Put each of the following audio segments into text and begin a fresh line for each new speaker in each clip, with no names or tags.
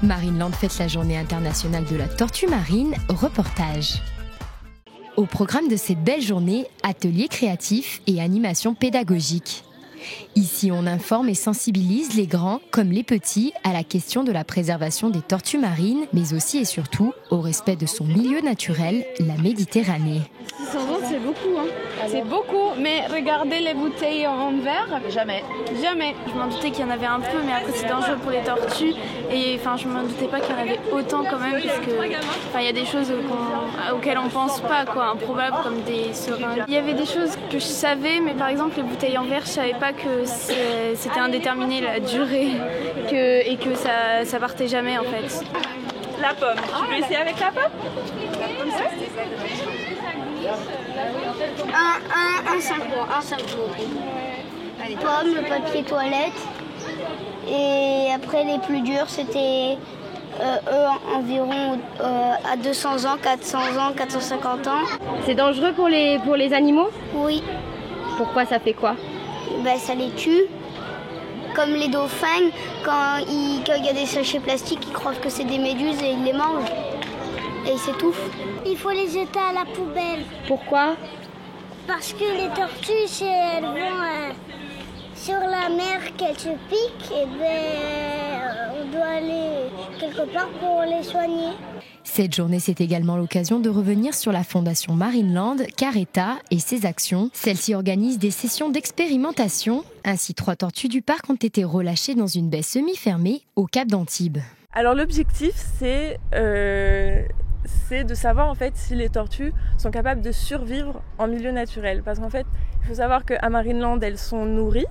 Marineland fête la journée internationale de la tortue marine, reportage. Au programme de cette belle journée, ateliers créatifs et animations pédagogiques. Ici, on informe et sensibilise les grands comme les petits à la question de la préservation des tortues marines, mais aussi et surtout au respect de son milieu naturel, la Méditerranée.
600 ans, c'est beaucoup, hein. C'est beaucoup, mais regardez les bouteilles en verre. Jamais. Je m'en doutais qu'il y en avait un peu, mais après c'est dangereux pour les tortues. Et enfin, je m'en doutais pas qu'il y en avait autant quand même, parce que il y a des choses auxquelles on pense pas, quoi, improbables comme des seringues. Il y avait des choses que je savais, mais par exemple les bouteilles en verre, je savais pas que c'était indéterminé la durée et que ça partait jamais en fait.
La pomme. Tu veux essayer avec la pomme?
Un 5 euros. Pomme, le papier toilette. Et après les plus durs, c'était environ à 200 ans, 400 ans, 450 ans.
C'est dangereux pour les animaux?
Oui.
Pourquoi, ça fait quoi?
Ça les tue. Comme les dauphins, quand il y a des sachets plastiques, ils croient que c'est des méduses et ils les mangent. Et ils s'étouffent. Il faut les jeter à la poubelle.
Pourquoi?
Parce que les tortues, si elles vont sur la mer qu'elles se piquent, on doit aller quelque part pour les soigner.
Cette journée, c'est également l'occasion de revenir sur la fondation Marineland, Caretta et ses actions. Celle-ci organise des sessions d'expérimentation. Ainsi, 3 tortues du parc ont été relâchées dans une baie semi-fermée au Cap d'Antibes.
Alors l'objectif, c'est de savoir en fait si les tortues sont capables de survivre en milieu naturel. Parce qu'en fait, il faut savoir qu'à Marineland, elles sont nourries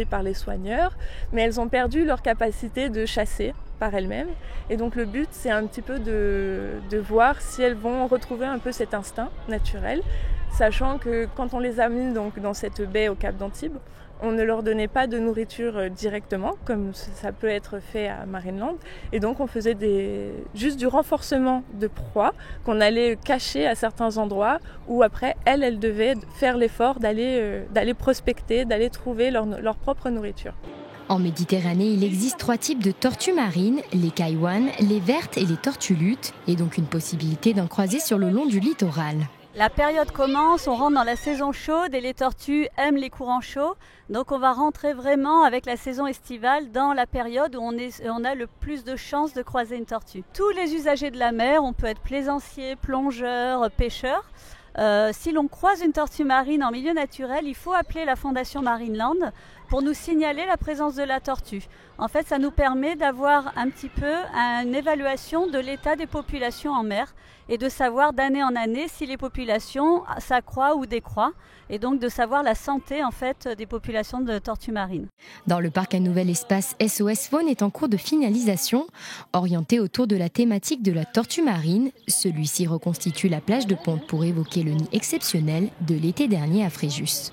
par les soigneurs, mais elles ont perdu leur capacité de chasser par elles-mêmes. Et donc le but, c'est un petit peu de voir si elles vont retrouver un peu cet instinct naturel, sachant que quand on les a mis donc dans cette baie au Cap d'Antibes, on ne leur donnait pas de nourriture directement, comme ça peut être fait à Marineland. Et donc on faisait juste du renforcement de proie qu'on allait cacher à certains endroits où après, elles devaient faire l'effort d'aller prospecter, d'aller trouver leur propre nourriture.
En Méditerranée, il existe 3 types de tortues marines, les caïwanes, les vertes et les tortues luttes, et donc une possibilité d'en croiser sur le long du littoral.
La période commence, on rentre dans la saison chaude et les tortues aiment les courants chauds. Donc on va rentrer vraiment avec la saison estivale dans la période où on a le plus de chances de croiser une tortue. Tous les usagers de la mer, on peut être plaisanciers, plongeurs, pêcheurs. Si l'on croise une tortue marine en milieu naturel, il faut appeler la Fondation Marineland pour nous signaler la présence de la tortue. En fait, ça nous permet d'avoir un petit peu une évaluation de l'état des populations en mer et de savoir d'année en année si les populations s'accroissent ou décroissent et donc de savoir la santé en fait des populations de tortues marines.
Dans le parc, un nouvel espace SOS Faune est en cours de finalisation. Orienté autour de la thématique de la tortue marine, celui-ci reconstitue la plage de Ponte pour évoquer le nid exceptionnel de l'été dernier à Fréjus.